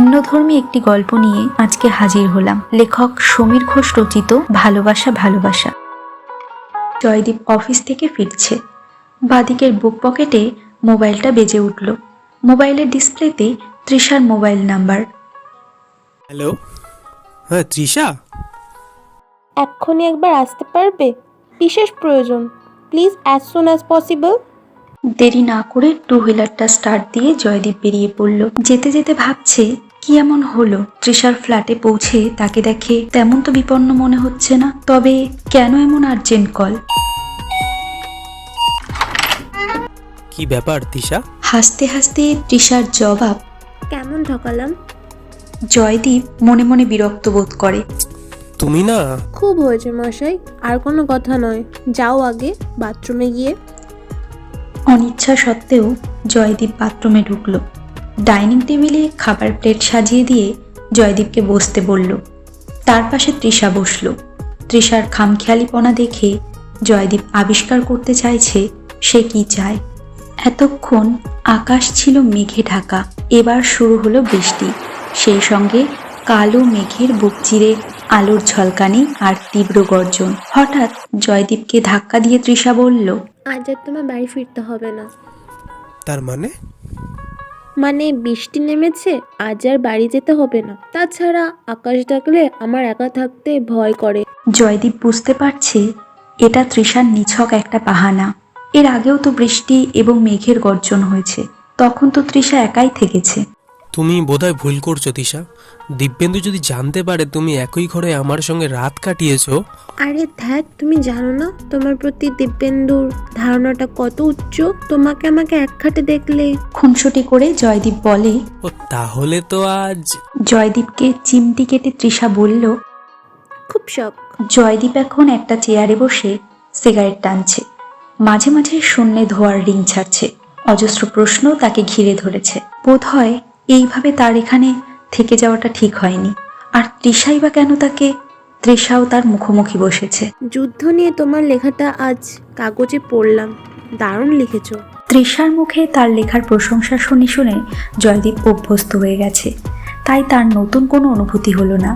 ভিন্নধর্মী একটি গল্প নিয়ে আজকে হাজির হলাম। লেখক সমীর ঘোষ রচিত ভালোবাসা ভালোবাসা। জয়দীপ অফিস থেকে ফিরছে। বাদিকের বুক পকেটে মোবাইলটা বেজে উঠল। মোবাইলের ডিসপ্লেতে তৃষার মোবাইল নাম্বার। হ্যালো, হ্যাঁ তৃষা। এক্ষুনি একবার আসতে পারবে? বিশেষ প্রয়োজন, please as soon as possible. দেরি না করে টু হুইলারটা স্টার্ট দিয়ে জয়দীপ বেরিয়ে পড়ল। যেতে যেতে ভাবছে কি এমন হলো, তৃষার ফ্ল্যাটে পৌঁছে তাকে দেখে তেমন তো বিপন্ন মনে হচ্ছে না, তবে কেন এমন আর্জেন্ট কল? কি ব্যাপার তৃষা? হাসতে হাসতে তৃষার জবাব। কেমন ঠকালাম? জয়দীপ মনে মনে বিরক্ত বোধ করে। তুমি না। খুব হয়েছে মশাই, আর কোনো কথা নয়, যাও আগে বাথরুমে গিয়ে। অনিচ্ছা সত্ত্বেও জয়দীপ বাথরুমে ঢুকল। ডাইনিং টেবিলে খাবার প্লেট সাজিয়ে দিয়ে জয়দীপকে বসতে বলল। তার পাশে তৃষা বসল। তৃষার খামখেয়ালিপনা দেখে জয়দীপ আবিষ্কার করতে চাইছে সে কি চায়। এতক্ষণ আকাশ ছিল মেঘে ঢাকা, এবার শুরু হলো বৃষ্টি। সেই সঙ্গে কালো মেঘের বুক চিরে আলোর ঝলকানি আর তীব্র গর্জন। হঠাৎ জয়দীপকে ধাক্কা দিয়ে তৃষা বলল, আজ আর তোমার বাড়ি ফিরতে হবে না। তার মানে বৃষ্টি নেমেছে, আজ আর বাড়ি যেতে হবে না। তাছাড়া আকাশ ডাকলে আমার একা থাকতে ভয় করে। জয়দীপ বুঝতে পারছে এটা তৃষার নিছক একটা বাহানা। এর আগেও তো বৃষ্টি এবং মেঘের গর্জন হয়েছে, তখন তো তৃষা একাই থেকেছে। তুমি বোধহয় ভুল করছো তৃষা। দিব্যেন্দু যদি জানতে পারে তুমি একই ঘরে আমার সঙ্গে রাত কাটিয়েছো। আরে ধ্যাত, তুমি জানো না তোমার প্রতি দিব্যেন্দুর ধারণাটা কত উচ্চ। তোমাকে আমাকে এক খাটে দেখলে। খুনসুটি করে জয়দীপ বলে। ও তাহলে তো আজ। জয়দীপকে চিমটি কেটে তৃষা বলল। খুব শখ। জয়দীপ এখন একটা চেয়ারে বসে সিগারেট টানছে। মাঝে মাঝে শূন্যে ধোয়ার রিং ছাড়ছে। অজস্র প্রশ্ন তাকে ঘিরে ধরেছে। বোধ হয় এইভাবে তার এখানে থেকে যাওয়াটা ঠিক হয়নি। আর তৃষাই বা কেন তাকে? তৃষাও তার মুখোমুখি বসেছে। যুদ্ধ নিয়ে তোমার লেখাটা আজ কাগজে পড়লাম, দারুণ লিখেছো। তৃষার মুখে তার লেখার প্রশংসা শুনে শুনে জয়দীপ অভ্যস্ত হয়ে গেছে, তাই তার নতুন কোনো অনুভূতি হলো না।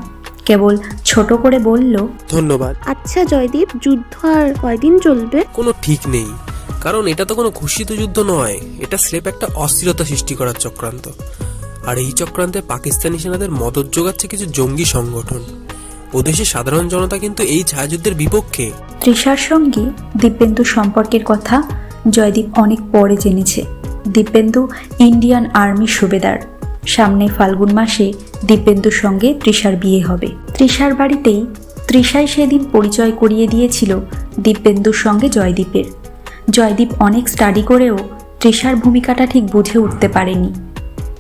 কেবল ছোট করে বলল, ধন্যবাদ। আচ্ছা জয়দীপ, যুদ্ধ আর কয়দিন চলবে? কোনো ঠিক নেই, কারণ এটা তো কোনো ঘোষিত যুদ্ধ নয়। এটা স্রেফ একটা অস্থিরতা সৃষ্টি করার চক্রান্ত। আর এই চক্রান্তে পাকিস্তানি সেনাদের মদত যোগাচ্ছে কিছু জঙ্গি সংগঠন। ও দেশের সাধারণ জনতা কিন্তু এই ছায়াযুদ্ধের বিপক্ষে। তৃষার সঙ্গে দিব্যেন্দু সম্পর্কের কথা জয়দীপ অনেক পরে জেনেছে। দিব্যেন্দু ইন্ডিয়ান আর্মির সুবেদার। সামনে ফাল্গুন মাসে দিব্যেন্দুর সঙ্গে তৃষার বিয়ে হবে। তৃষার বাড়িতেই তৃষাই সেদিন পরিচয় করিয়ে দিয়েছিল দিব্যেন্দুর সঙ্গে জয়দীপের। জয়দীপ অনেক স্টাডি করেও তৃষার ভূমিকাটা ঠিক বুঝে উঠতে পারেনি।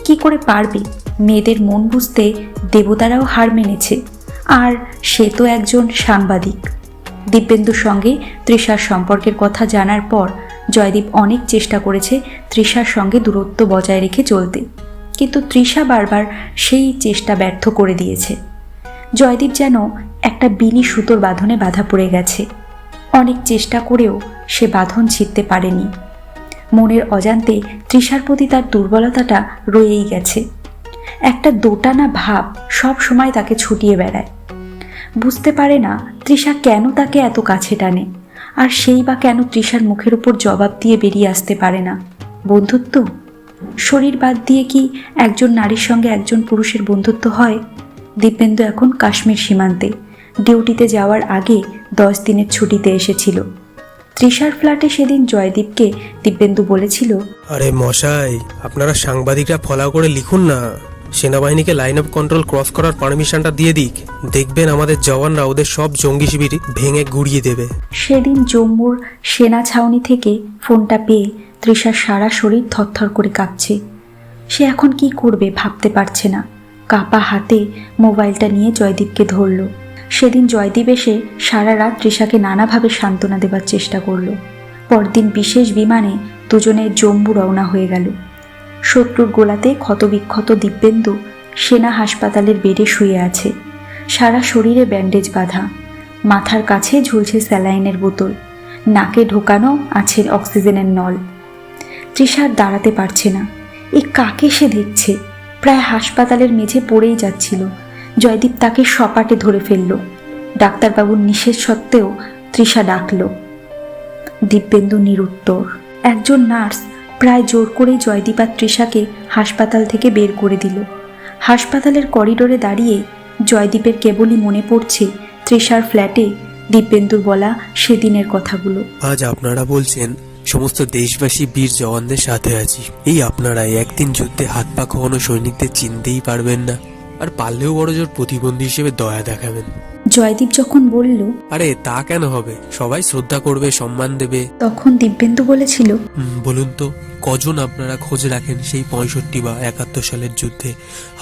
কি করে পারবে? মেয়েদের মন বুঝতে দেবতারাও হার মেনেছে, আর সে তো একজন সাংবাদিক। দিব্যেন্দুর সঙ্গে তৃষার সম্পর্কের কথা জানার পর জয়দীপ অনেক চেষ্টা করেছে তৃষার সঙ্গে দূরত্ব বজায় রেখে চলতে, কিন্তু তৃষা বারবার সেই চেষ্টা ব্যর্থ করে দিয়েছে। জয়দীপ যেন একটা বিনি সুতোর বাঁধনে বাঁধা পড়ে গেছে। অনেক চেষ্টা করেও সে বাঁধন ছিঁড়তে পারেনি। মনের অজান্তে তৃষার প্রতি তার দুর্বলতাটা রয়েই গেছে। একটা দোটানা ভাব সব সময় তাকে ছুটিয়ে বেড়ায়। বুঝতে পারে না তৃষা কেন তাকে এত কাছে টানে, আর সেই বা কেন তৃষার মুখের উপর জবাব দিয়ে বেরিয়ে আসতে পারে না। বন্ধুত্ব? শরীর বাদ দিয়ে কি একজন নারীর সঙ্গে একজন পুরুষের বন্ধুত্ব হয়? দিব্যেন্দু এখন কাশ্মীর সীমান্তে ডিউটিতে যাওয়ার আগে 10 দিনের ছুটিতে এসেছিল। তৃষার ফ্ল্যাটে সেদিন জয়দীপকে দিব্যেন্দু বলেছিল, আরে মশাই, আপনারা সাংবাদিকরা ফলো করে লিখুন না, সেনাবাহিনীকে লাইন অফ কন্ট্রোল ক্রস করার পারমিশনটা দিয়ে দিক। দেখবেন আমাদের জওয়ানরা ওদের সব জঙ্গি শিবির ভেঙে গুড়িয়ে দেবে। সেদিন জম্মুর সেনা ছাউনি থেকে ফোনটা পেয়ে তৃষার সারা শরীর থরথর করে কাঁপছে। সে এখন কি করবে ভাবতে পারছে না। কাঁপা হাতে মোবাইলটা নিয়ে জয়দীপকে ধরল। সেদিন জয়দীপ এসে সারা রাত তৃষাকে নানাভাবে সান্ত্বনা দেবার চেষ্টা করল। পরদিন বিশেষ বিমানে দুজনে জম্মু রওনা হয়ে গেল। শত্রুর গোলাতে ক্ষতবিক্ষত দিব্যেন্দু সেনা হাসপাতালের বেডে শুয়ে আছে। সারা শরীরে ব্যান্ডেজ বাঁধা, মাথার কাছে ঝুলছে স্যালাইনের বোতল, নাকে ঢোকানো আছে অক্সিজেনের নল। তৃষার দাঁড়াতে পারছে না। এ কাকে সে দেখছে? প্রায় হাসপাতালের মেঝে পড়েই যাচ্ছিল। জয়দীপ তাকে সপাটে ধরে ফেলল। ডাক্তারবাবুর নিষেধ সত্ত্বেও তৃষা ডাকল। দিব্যেন্দু নিরুত্তর। একজন নার্স প্রায় জোর করেই জয়দীপ আর তৃষাকে হাসপাতাল থেকে বের করে দিল। হাসপাতালের করিডোরে দাঁড়িয়ে জয়দীপের কেবলই মনে পড়ছে তৃষার ফ্ল্যাটে দিব্যেন্দুর বলা সেদিনের কথাগুলো। আজ আপনারা বলছেন সমস্ত দেশবাসী বীর জওয়ানদের সাথে আছি। এই আপনারাই একদিন যুদ্ধে হাত পা কখনো সৈনিকদের চিনতেই পারবেন না, আর পারলেও বড় জোর প্রতিবন্ধী হিসেবে দয়া দেখাবেন। জয়দীপ যখন বলল আরে তা কেন হবে, সবাই শ্রদ্ধা করবে, সম্মান দেবে। তখন দিব্যেন্দু বলেছিল, বলুন তো কজন আপনারা খোঁজ রাখেন সেই 65 বা 71 সালের যুদ্ধে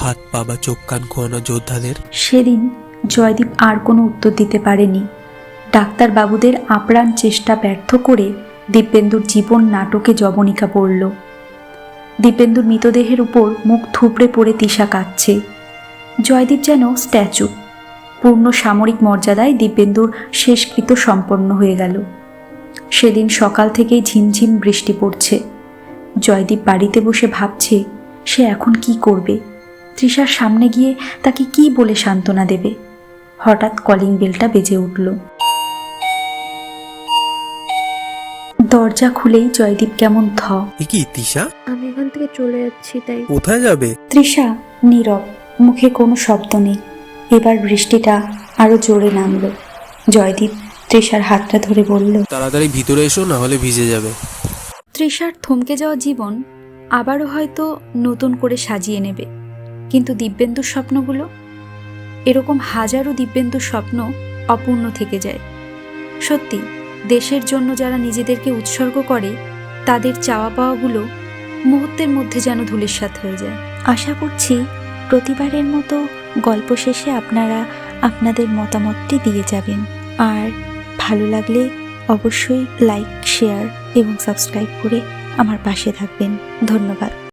হাত পা বা চোখ কান খোয়ানো যোদ্ধাদের? সেদিন জয়দীপ আর কোনো উত্তর দিতে পারেনি। ডাক্তারবাবুদের আপ্রাণ চেষ্টা ব্যর্থ করে দিব্যেন্দুর জীবন নাটকে জবনিকা পড়ল। দিব্যেন্দুর মৃতদেহের উপর মুখ থুবড়ে পড়ে তৃষা কাঁদছে। জয়দীপ যেন স্ট্যাচু। পূর্ণ সামরিক মর্যাদায় দিব্যেন্দুর শেষকৃত্য সম্পন্ন হয়ে গেল। সেদিন সকাল থেকেই ঝিমঝিম বৃষ্টি পড়ছে। জয়দীপ বাড়িতে বসে ভাবছে সে এখন কি করবে। তৃষার সামনে গিয়ে তাকে কি বলে সান্ত্বনা দেবে। হঠাৎ কলিং বেলটা বেজে উঠল। দরজা খুলেই জয়দীপ কেমন এ কি তৃষা? আমি এখান থেকে চলে যাচ্ছি। তাই কোথায় যাবে? তৃষা নীরব, মুখে কোনো শব্দ নেই। এবার বৃষ্টিটা আরো জোরে নামলো। জয়দীপ তৃষার হাতটা ধরে বলল, তাড়াতাড়ি ভিতরে এসো, না হলে ভিজে যাবে। তৃষার থমকে যাওয়া জীবন আবারও হয়তো নতুন করে সাজিয়ে নেবে, কিন্তু দিব্যেন্দুর স্বপ্নগুলো, এরকম হাজারো দিব্যেন্দুর স্বপ্ন অপূর্ণ থেকে যায়। সত্যি, দেশের জন্য যারা নিজেদেরকে উৎসর্গ করে তাদের চাওয়া পাওয়াগুলো মুহূর্তের মধ্যে যেন ধূলিসাৎ হয়ে যায়। আশা করছি প্রতিবারের মতো গল্প শেষে আপনারা আপনাদের মতামতটি দিয়ে যাবেন, আর ভালো লাগলে অবশ্যই লাইক, শেয়ার এবং সাবস্ক্রাইব করে আমার পাশে থাকবেন। ধন্যবাদ।